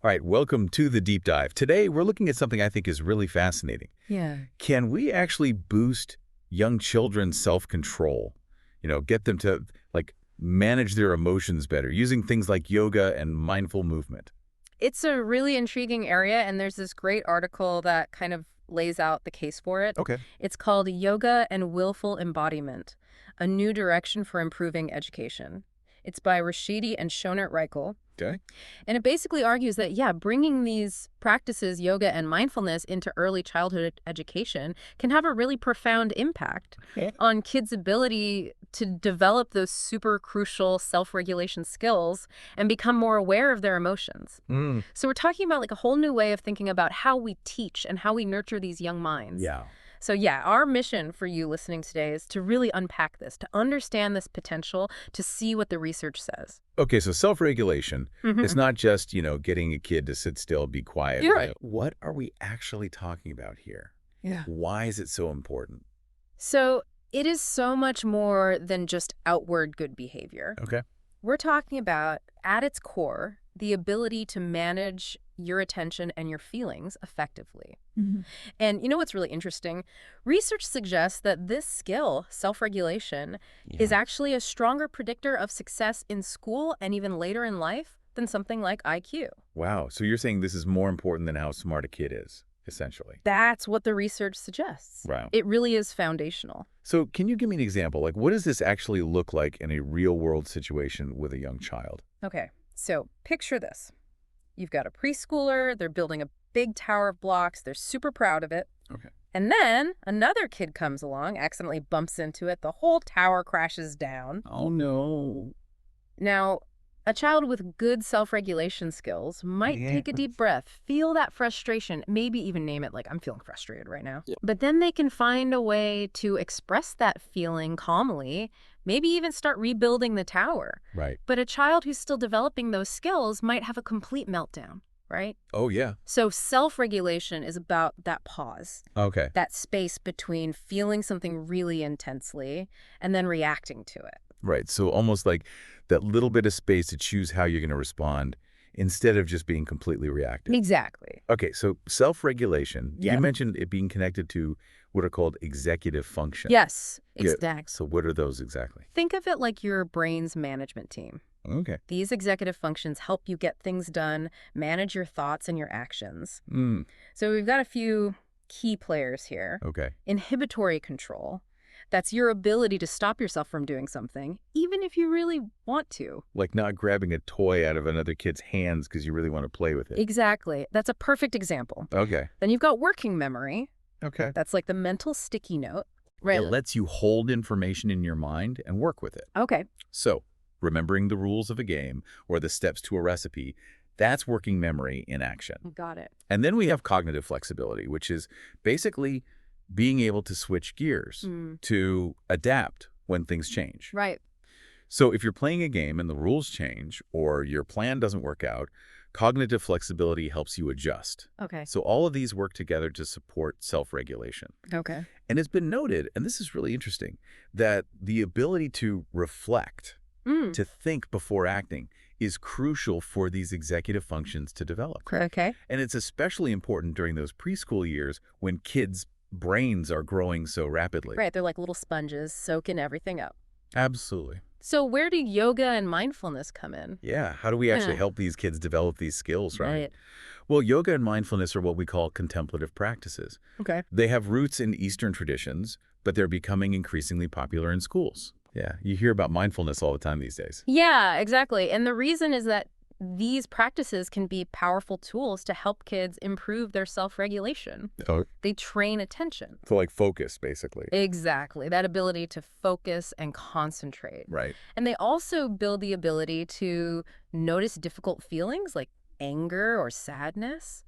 All right, welcome to the deep dive. Today, we're looking at something I think is really fascinating. Yeah. Can we actually boost young children's self-control? Get them to, manage their emotions better using things like yoga and mindful movement. It's a really intriguing area, and there's this great article that kind of lays out the case for it. Okay. It's called Yoga and Willful Embodiment, a New Direction for Improving Education. It's by Rashidi and Shonert Reichel. Okay. And it basically argues that, yeah, bringing these practices, yoga and mindfulness, into early childhood education can have a really profound impact on kids' ability to develop those super crucial self-regulation skills and become more aware of their emotions. So we're talking about like a whole new way of thinking about how we teach and how we nurture these young minds. Yeah. So yeah, our mission for you listening today is to really unpack this, to understand this potential, to see what the research says. Okay, so self-regulation, it's not just, getting a kid to sit still, be quiet. You're right. What are we actually talking about here? Yeah. Why is it so important? So it is so much more than just outward good behavior. Okay. We're talking about, at its core, the ability to manage your attention and your feelings effectively. And you know what's really interesting? Research suggests that this skill, self-regulation, is actually a stronger predictor of success in school and even later in life than something like IQ. Wow, so you're saying this is more important than how smart a kid is, essentially. That's what the research suggests. Wow. It really is foundational. So can you give me an example? What does this actually look like in a real-world situation with a young child? Okay, so picture this. You've got a preschooler, they're building a big tower of blocks, they're super proud of it. Okay. And then another kid comes along, accidentally bumps into it, the whole tower crashes down. Oh, no. Now, a child with good self-regulation skills might take a deep breath, feel that frustration, maybe even name it like, I'm feeling frustrated right now. Yeah. But then they can find a way to express that feeling calmly, maybe even start rebuilding the tower. Right. But a child who's still developing those skills might have a complete meltdown, right? Oh, yeah. So self-regulation is about that pause, Okay. that space between feeling something really intensely and then reacting to it. Right. So almost like that little bit of space to choose how you're going to respond instead of just being completely reactive. Exactly. Okay. So self-regulation, Yeah. you mentioned it being connected to what are called executive functions. Yes, Yeah. exactly. So what are those exactly? Think of it like your brain's management team. Okay. These executive functions help you get things done, manage your thoughts and your actions. So we've got a few key players here. Okay. Inhibitory control. That's your ability to stop yourself from doing something, even if you really want to. Like not grabbing a toy out of another kid's hands because you really want to play with it. Exactly. That's a perfect example. Okay. Then you've got working memory. Okay. That's like the mental sticky note. Right. It lets you hold information in your mind and work with it. Okay. So remembering the rules of a game or the steps to a recipe, that's working memory in action. Got it. And then we have cognitive flexibility, which is basically being able to switch gears to adapt when things change. Right. So if you're playing a game and the rules change or your plan doesn't work out, cognitive flexibility helps you adjust. Okay. So all of these work together to support self-regulation. Okay. And it's been noted, and this is really interesting, that the ability to reflect, to think before acting, is crucial for these executive functions to develop. Okay. And it's especially important during those preschool years when kids' brains are growing so rapidly. Right. They're like little sponges soaking everything up. Absolutely. So where do yoga and mindfulness come in? Yeah. How do we actually help these kids develop these skills, right? Well, yoga and mindfulness are what we call contemplative practices. Okay. They have roots in Eastern traditions, but they're becoming increasingly popular in schools. Yeah. You hear about mindfulness all the time these days. Yeah, exactly. And the reason is that these practices can be powerful tools to help kids improve their self-regulation. Oh. They train attention. So like focus, basically. Exactly. That ability to focus and concentrate. Right. And they also build the ability to notice difficult feelings like anger or sadness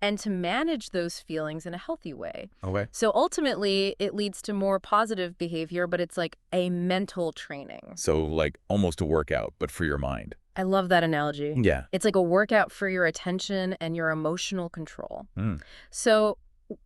and to manage those feelings in a healthy way. Okay. So ultimately, it leads to more positive behavior, but it's like a mental training. So like almost a workout, but for your mind. I love that analogy. Yeah. It's like a workout for your attention and your emotional control. So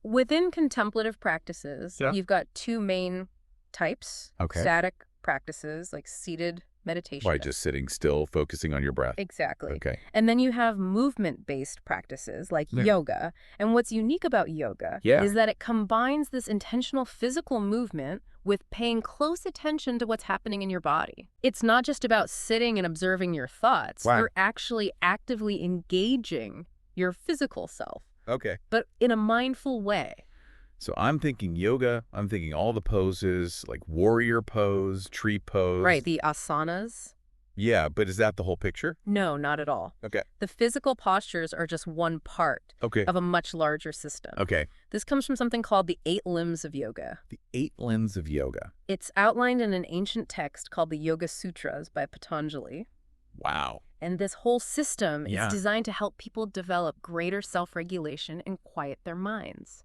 within contemplative practices, you've got two main types. Okay. Static practices like seated meditation Why, is. just sitting still, focusing on your breath? Exactly. Okay. And then you have movement-based practices like Yeah. yoga. And what's unique about yoga is that it combines this intentional physical movement with paying close attention to what's happening in your body. It's not just about sitting and observing your thoughts. Wow. You're actually actively engaging your physical self, Okay. but in a mindful way. So I'm thinking yoga, I'm thinking all the poses, like warrior pose, tree pose. Right, the asanas. Yeah, but is that the whole picture? No, not at all. Okay. The physical postures are just one part Okay. of a much larger system. Okay. This comes from something called the 8 limbs of yoga. The 8 limbs of yoga. It's outlined in an ancient text called the Yoga Sutras by Patanjali. Wow. And this whole system Yeah. is designed to help people develop greater self-regulation and quiet their minds.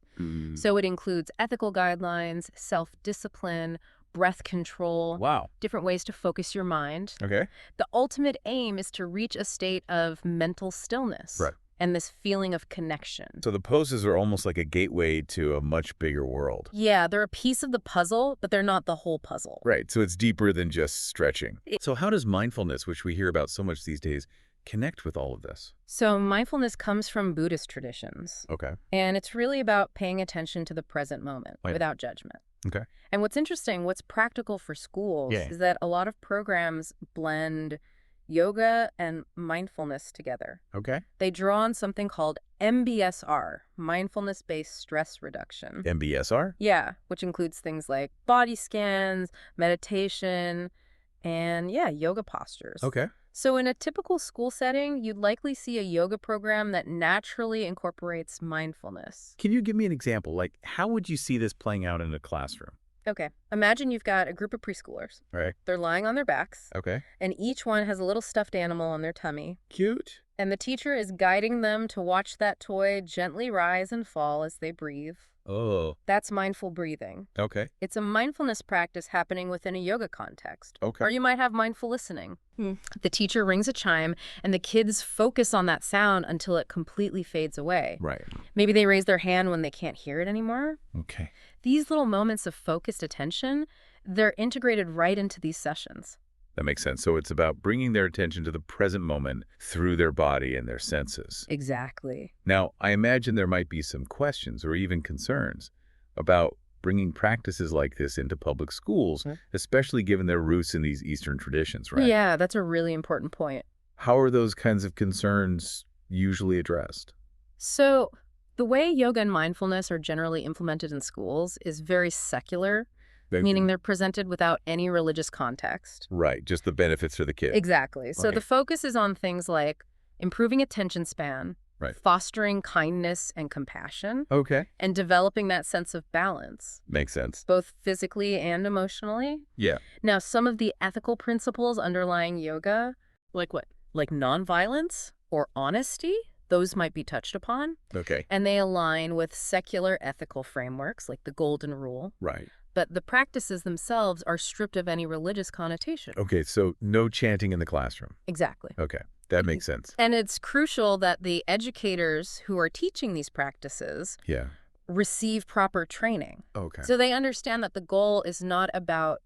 So it includes ethical guidelines, self-discipline, breath control, Wow. different ways to focus your mind. Okay. The ultimate aim is to reach a state of mental stillness. Right. And this feeling of connection. So the poses are almost like a gateway to a much bigger world. Yeah, they're a piece of the puzzle, but they're not the whole puzzle. Right. So it's deeper than just stretching. So how does mindfulness, which we hear about so much these days, connect with all of this? So mindfulness comes from Buddhist traditions. Okay. And it's really about paying attention to the present moment Right. without judgment. Okay. And what's interesting, what's practical for schools Yeah. is that a lot of programs blend yoga and mindfulness together. Okay. They draw on something called MBSR, mindfulness-based stress reduction. MBSR? Yeah, which includes things like body scans, meditation, and yoga postures. Okay. So in a typical school setting, you'd likely see a yoga program that naturally incorporates mindfulness. Can you give me an example? Like, how would you see this playing out in a classroom? Okay, imagine you've got a group of preschoolers. Right. They're lying on their backs, Okay. and each one has a little stuffed animal on their tummy. Cute. And the teacher is guiding them to watch that toy gently rise and fall as they breathe. Oh. That's mindful breathing. Okay. It's a mindfulness practice happening within a yoga context. Okay. Or you might have mindful listening. The teacher rings a chime, and the kids focus on that sound until it completely fades away. Right. Maybe they raise their hand when they can't hear it anymore. Okay. These little moments of focused attention, they're integrated right into these sessions. That makes sense. So it's about bringing their attention to the present moment through their body and their senses. Exactly. Now, I imagine there might be some questions or even concerns about bringing practices like this into public schools, especially given their roots in these Eastern traditions, right? Yeah, that's a really important point. How are those kinds of concerns usually addressed? So the way yoga and mindfulness are generally implemented in schools is very secular, meaning they're presented without any religious context. Right, just the benefits for the kid. Exactly. So Okay. the focus is on things like improving attention span, Right. fostering kindness and compassion, Okay. and developing that sense of balance, Makes sense. both physically and emotionally. Yeah. Now, some of the ethical principles underlying yoga, like what? Like nonviolence or honesty, those might be touched upon. Okay. And they align with secular ethical frameworks like the Golden Rule. Right. But the practices themselves are stripped of any religious connotation. Okay, so no chanting in the classroom. Exactly. Okay, that makes sense. And it's crucial that the educators who are teaching these practices Yeah. receive proper training. Okay. So they understand that the goal is not about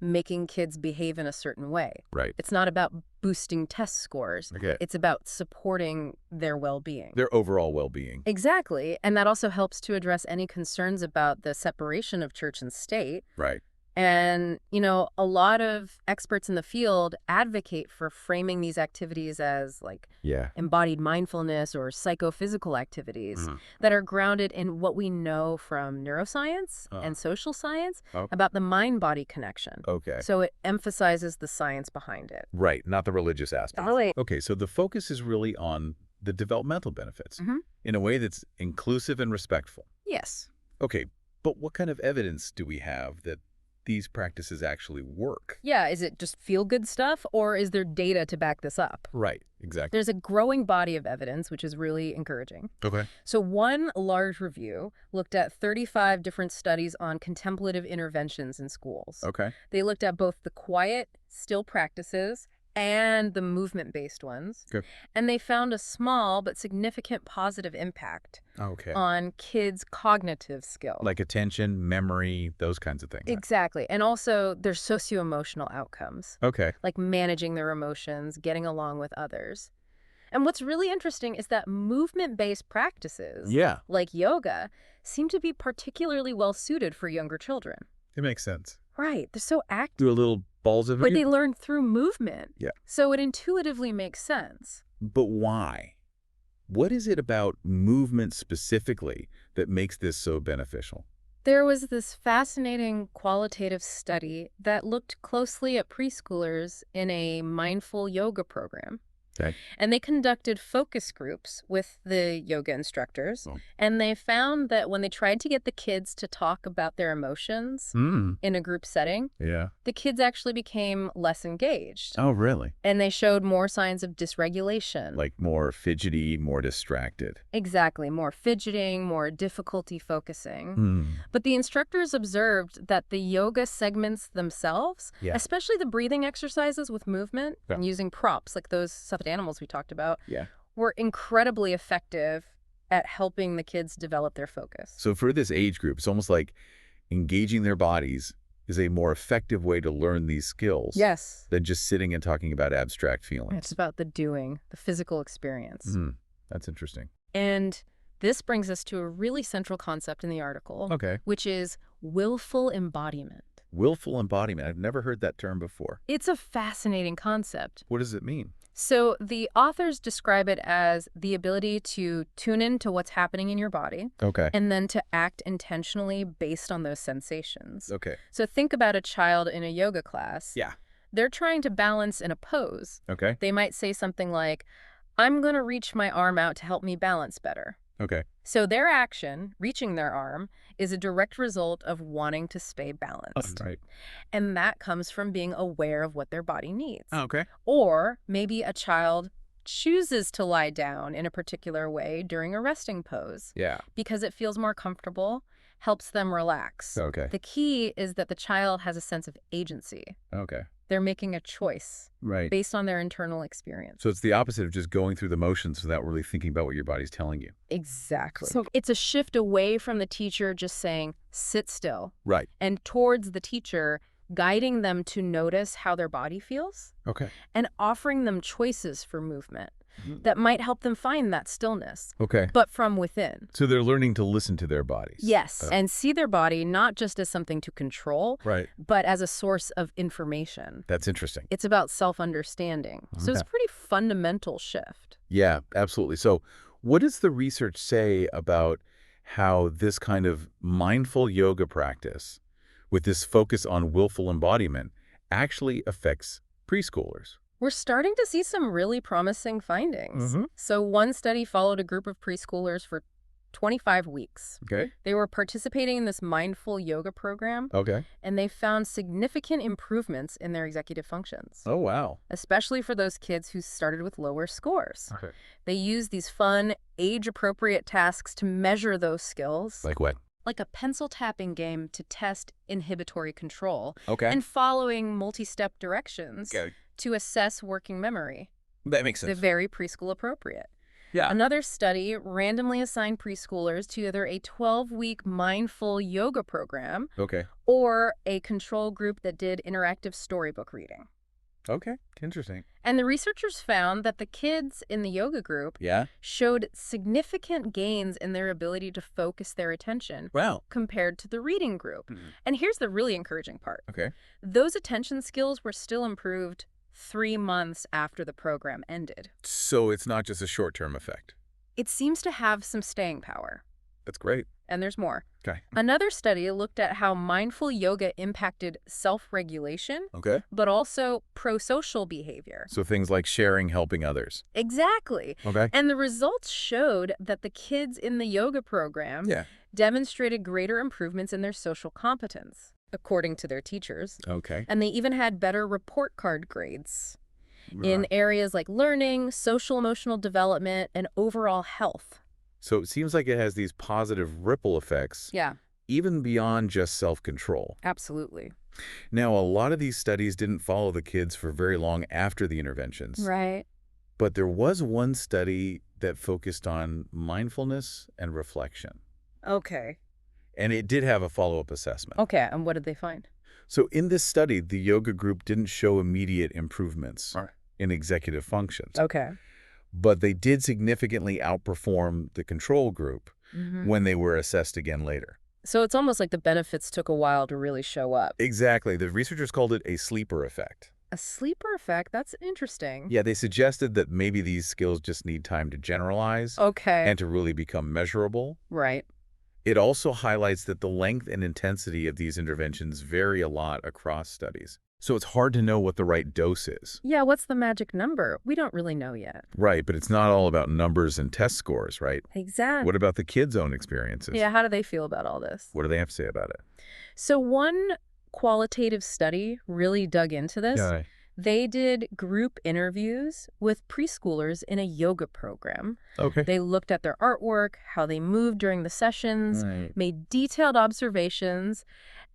making kids behave in a certain way. Right. It's not about boosting test scores. Okay. It's about supporting their well-being. Their overall well-being. Exactly. And that also helps to address any concerns about the separation of church and state. Right. And, a lot of experts in the field advocate for framing these activities as like Yeah. embodied mindfulness or psychophysical activities that are grounded in what we know from neuroscience and social science about the mind-body connection. Okay. So it emphasizes the science behind it. Right, not the religious aspect. Totally. Okay, so the focus is really on the developmental benefits in a way that's inclusive and respectful. Yes. Okay, but what kind of evidence do we have that these practices actually work? Yeah, is it just feel-good stuff, or is there data to back this up? Right, exactly. There's a growing body of evidence, which is really encouraging. Okay. So one large review looked at 35 different studies on contemplative interventions in schools. Okay. They looked at both the quiet, still practices and the movement-based ones. Okay. And they found a small but significant positive impact Okay. on kids' cognitive skills. Like attention, memory, those kinds of things. Exactly. And also their socio-emotional outcomes, Okay. like managing their emotions, getting along with others. And what's really interesting is that movement-based practices, Yeah. like yoga, seem to be particularly well-suited for younger children. It makes sense. Right. They're so active. Do a little balls of But they learn through movement. Yeah. So it intuitively makes sense. But why? What is it about movement specifically that makes this so beneficial? There was this fascinating qualitative study that looked closely at preschoolers in a mindful yoga program. Okay. And they conducted focus groups with the yoga instructors. Oh. And they found that when they tried to get the kids to talk about their emotions in a group setting, Yeah. the kids actually became less engaged. Oh, really? And they showed more signs of dysregulation. Like more fidgety, more distracted. Exactly. More fidgeting, more difficulty focusing. Hmm. But the instructors observed that the yoga segments themselves, Yeah. especially the breathing exercises with movement Yeah. and using props like those stuffed animals we talked about, Yeah. were incredibly effective at helping the kids develop their focus. So for this age group, it's almost like engaging their bodies is a more effective way to learn these skills Yes. than just sitting and talking about abstract It's feelings. about the doing, the physical experience. That's interesting. And this brings us to a really central concept in the article, Okay. which is willful embodiment. Willful embodiment. I've never heard that term before. It's a fascinating concept. What does it mean? So the authors describe it as the ability to tune into what's happening in your body Okay. and then to act intentionally based on those sensations. Okay. So think about a child in a yoga class. Yeah. They're trying to balance in a pose. Okay. They might say something like, "I'm going to reach my arm out to help me balance better." Okay. So their action, reaching their arm, is a direct result of wanting to stay balanced. Right. And that comes from being aware of what their body needs. Okay. Or maybe a child chooses to lie down in a particular way during a resting pose Yeah. because it feels more comfortable, helps them relax. Okay. The key is that the child has a sense of agency. Okay. They're making a choice Right. based on their internal experience. So it's the opposite of just going through the motions without really thinking about what your body's telling you. Exactly. So- It's a shift away from the teacher just saying, sit still, Right. and towards the teacher guiding them to notice how their body feels Okay. and offering them choices for movement Mhm. that might help them find that stillness, Okay. but from within. So they're learning to listen to their bodies. Yes, and see their body not just as something to control, Right. but as a source of information. That's interesting. It's about self-understanding. So it's a Okay. pretty fundamental shift. Yeah, absolutely. So what does the research say about how this kind of mindful yoga practice with this focus on willful embodiment actually affects preschoolers? We're starting to see some really promising findings. So one study followed a group of preschoolers for 25 weeks. Okay. They were participating in this mindful yoga program, Okay. and they found significant improvements in their executive functions, Oh, wow. especially for those kids who started with lower scores. Okay. They used these fun, age-appropriate tasks to measure those skills, Like what? like a pencil tapping game to test inhibitory control, Okay. and following multi-step directions Okay. to assess working memory. That makes They're sense. very preschool appropriate. Yeah. Another study randomly assigned preschoolers to either a 12-week mindful yoga program Okay. or a control group that did interactive storybook reading. Okay. Interesting. And the researchers found that the kids in the yoga group Yeah. showed significant gains in their ability to focus their attention Wow. compared to the reading group. Mhm. And here's the really encouraging part. Okay. Those attention skills were still improved 3 months after the program ended. So it's not just a short-term effect. It seems to have some staying power. That's great. And there's more. Okay. Another study looked at how mindful yoga impacted self-regulation, Okay. but also pro-social behavior. So things like sharing, helping others. Exactly. Okay. And the results showed that the kids in the yoga program Yeah. demonstrated greater improvements in their social competence, according to their teachers. Okay. And they even had better report card grades in areas like learning, social-emotional development, and overall health. So it seems like it has these positive ripple effects, Yeah, even beyond just self-control. absolutely. Now, a lot of these studies didn't follow the kids for very long after the interventions, Right. but there was one study that focused on mindfulness and reflection, Okay. and it did have a follow-up assessment. Okay, and what did they find? So in this study, the yoga group didn't show immediate improvements All right. in executive functions, Okay. but they did significantly outperform the control group when they were assessed again later. So it's almost like the benefits took a while to really show up. Exactly. The researchers called it a sleeper effect. A sleeper effect? That's interesting. Yeah, they suggested that maybe these skills just need time to generalize Okay. and to really become measurable. Right. It also highlights that the length and intensity of these interventions vary a lot across studies. So it's hard to know what the right dose is. Yeah, what's the magic number? We don't really know yet. Right, but it's not all about numbers and test scores, right? Exactly. What about the kids' own experiences? Yeah, how do they feel about all this? What do they have to say about it? So one qualitative study really dug into this. Yeah. They did group interviews with preschoolers in a yoga program. Okay. They looked at their artwork, how they moved during the sessions, Right. made detailed observations,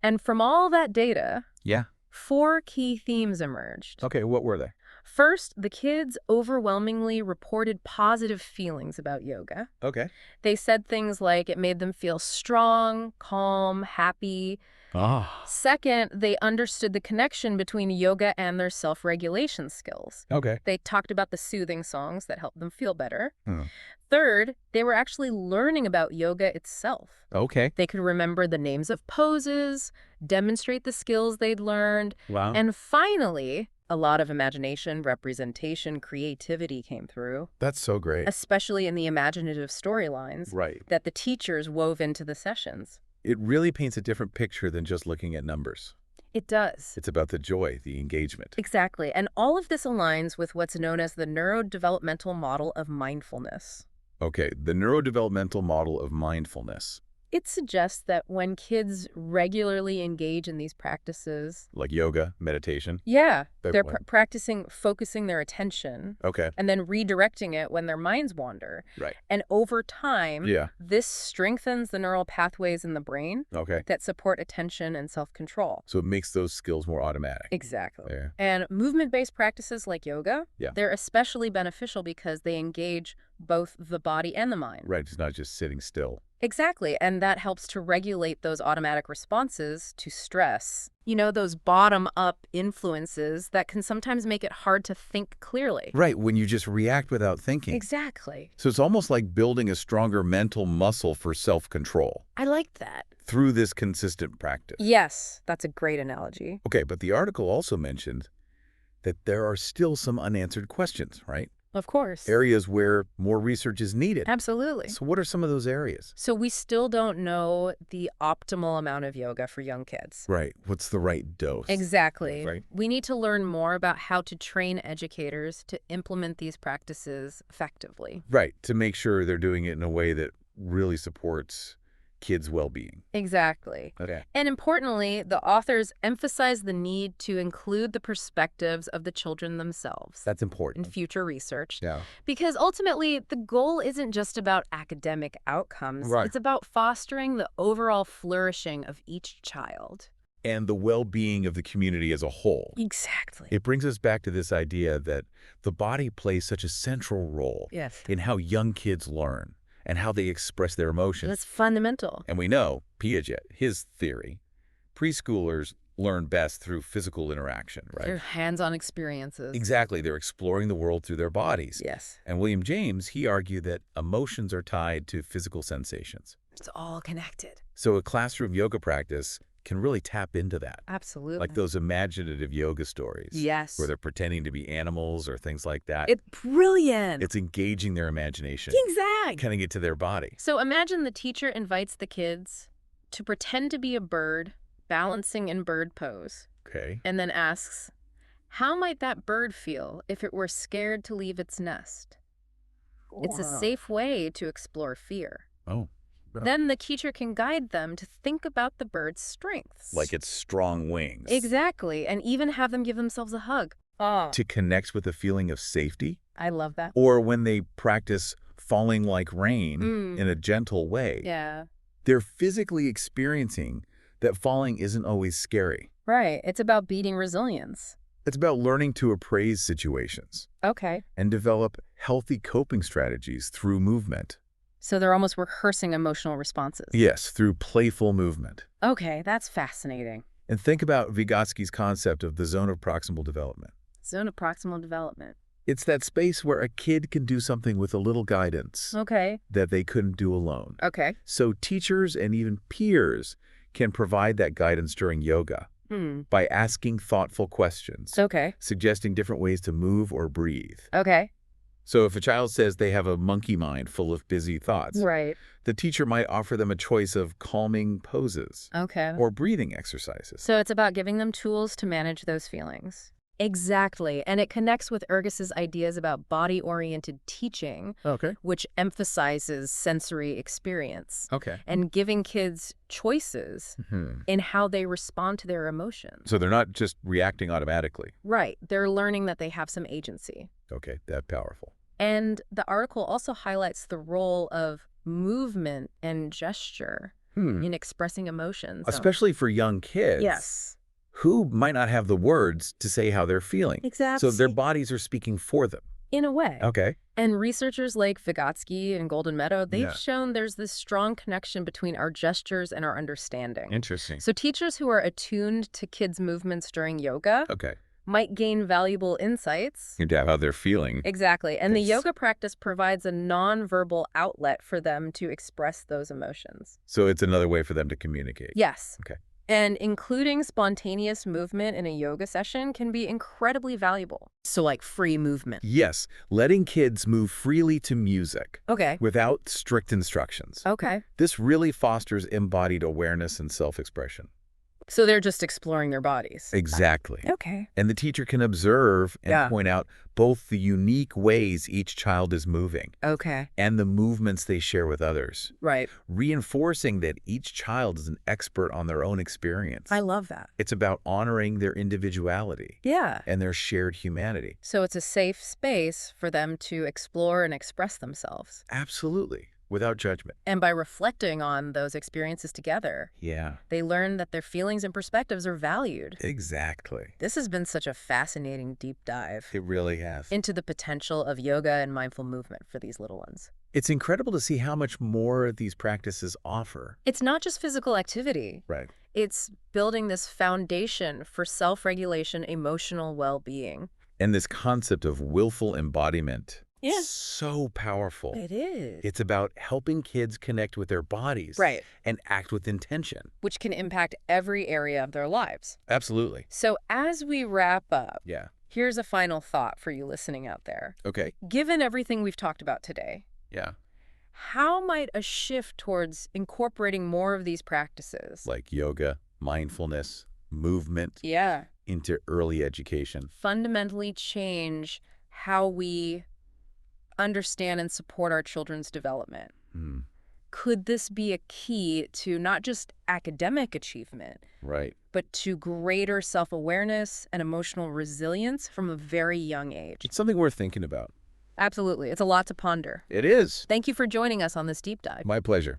and from all that data, Yeah. 4 key themes emerged. Okay, what were they? First, the kids overwhelmingly reported positive feelings about yoga. Okay. They said things like it made them feel strong, calm, happy. Ah. Second, they understood the connection between yoga and their self-regulation skills. Okay. They talked about the soothing songs that helped them feel better. Hmm. Third, they were actually learning about yoga itself. Okay. They could remember the names of poses, demonstrate the skills they'd learned, Wow. and finally, a lot of imagination, representation, creativity came through, That's so great. especially in the imaginative storylines Right. that the teachers wove into the sessions. It really paints a different picture than just looking at numbers. It does. It's about the joy, the engagement. Exactly. And all of this aligns with what's known as the neurodevelopmental model of mindfulness. Okay, the neurodevelopmental model of mindfulness, It suggests that when kids regularly engage in these practices, like yoga, meditation. they're What? practicing focusing their attention Okay. and then redirecting it when their minds wander. Right. And over time, Yeah. this strengthens the neural pathways in the brain Okay. that support attention and self-control. So it makes those skills more automatic. Exactly. Yeah. And movement-based practices like yoga, Yeah. they're especially beneficial because they engage both the body and the mind. Right, it's not just sitting still. Exactly, and that helps to regulate those automatic responses to stress. You know, those bottom-up influences that can sometimes make it hard to think clearly. Right, when you just react without thinking. Exactly. So it's almost like building a stronger mental muscle for self-control I like that. through this consistent practice. Yes, that's a great analogy. Okay, but the article also mentioned that there are still some unanswered questions, right? Of course. Areas where more research is needed. Absolutely. So what are some of those areas? So we still don't know the optimal amount of yoga for young kids. Right, what's the right dose? Exactly. Right. We need to learn more about how to train educators to implement these practices effectively. Right, to make sure they're doing it in a way that really supports kids' well-being. Exactly. Okay. And importantly, the authors emphasize the need to include the perspectives of the children themselves That's in important. future research. Yeah. Because ultimately, the goal isn't just about academic outcomes. Right. It's about fostering the overall flourishing of each child. And the well-being of the community as a whole. Exactly. It brings us back to this idea that the body plays such a central role Yes. in how young kids learn and how they express their emotions. That's fundamental. And we know, Piaget, his theory, preschoolers learn best through physical interaction, right? Their hands-on experiences. Exactly. They're exploring the world through their bodies. Yes. And William James, he argued that emotions are tied to physical sensations. It's all connected. So a classroom yoga practice can really tap into that. Absolutely. Like those imaginative yoga stories. Yes. Where they're pretending to be animals or things like that. It's brilliant. It's engaging their imagination. Exact. Cutting it to their body. So imagine the teacher invites the kids to pretend to be a bird, balancing in bird pose, Okay. and then asks, how might that bird feel if it were scared to leave its nest? It's a safe way to explore fear. Oh. Then the teacher can guide them to think about the bird's strengths. Like its strong wings. Exactly, and even have them give themselves a hug. Oh, To connect with a feeling of safety. I love that. Or when they practice falling like rain Mm. in a gentle way. Yeah. They're physically experiencing that falling isn't always scary. Right. It's about beating resilience. It's about learning to appraise situations Okay. and develop healthy coping strategies through movement. So they're almost rehearsing emotional responses. Yes, through playful movement. Okay, that's fascinating. And think about Vygotsky's concept of the zone of proximal development. Zone of proximal development. It's that space where a kid can do something with a little guidance Okay. that they couldn't do alone. Okay. So teachers and even peers can provide that guidance during yoga by asking thoughtful questions, Okay. suggesting different ways to move or breathe. Okay. So if a child says they have a monkey mind full of busy thoughts, Right. the teacher might offer them a choice of calming poses Okay. or breathing exercises. So it's about giving them tools to manage those feelings. Exactly. And it connects with Ergis's ideas about body-oriented teaching, Okay. which emphasizes sensory experience Okay. and giving kids choices in how they respond to their emotions. So they're not just reacting automatically. Right. They're learning that they have some agency. Okay, that powerful. And the article also highlights the role of movement and gesture in expressing emotions. Especially for young kids. Yes. Who might not have the words to say how they're feeling. Exactly. So their bodies are speaking for them. In a way. Okay. And researchers like Vygotsky and Golden Meadow, they've shown there's this strong connection between our gestures and our understanding. Interesting. So teachers who are attuned to kids' movements during yoga might gain valuable insights. Into how they're feeling. Exactly. And the yoga practice provides a nonverbal outlet for them to express those emotions. So it's another way for them to communicate. Yes. Okay. And including spontaneous movement in a yoga session can be incredibly valuable. So like free movement. Yes, letting kids move freely to music Okay. without strict instructions. Okay. This really fosters embodied awareness and self-expression. So they're just exploring their bodies. Exactly. Okay. And the teacher can observe and point out both the unique ways each child is moving Okay. and the movements they share with others, Right. reinforcing that each child is an expert on their own experience. I love that. It's about honoring their individuality Yeah. and their shared humanity. So it's a safe space for them to explore and express themselves. Absolutely, without judgment. And by reflecting on those experiences together, Yeah, they learn that their feelings and perspectives are valued. exactly. This has been such a fascinating deep dive It really has. into the potential of yoga and mindful movement for these little ones. It's incredible to see how much more these practices offer. It's not just physical activity. Right. It's building this foundation for self-regulation, emotional well-being. And this concept of willful embodiment. Yeah. So powerful. It is. It's about helping kids connect with their bodies. Right. And act with intention. Which can impact every area of their lives. Absolutely. So as we wrap up, Yeah. here's a final thought for you listening out there. Okay. Given everything we've talked about today, Yeah. how might a shift towards incorporating more of these practices, Like yoga, mindfulness, movement yeah, into early education. fundamentally change how we understand and support our children's development? Could this be a key to not just academic achievement, Right. but to greater self-awareness and emotional resilience from a very young age? It's something worth thinking about. Absolutely. It's a lot to ponder. It is. Thank you for joining us on this deep dive. My pleasure.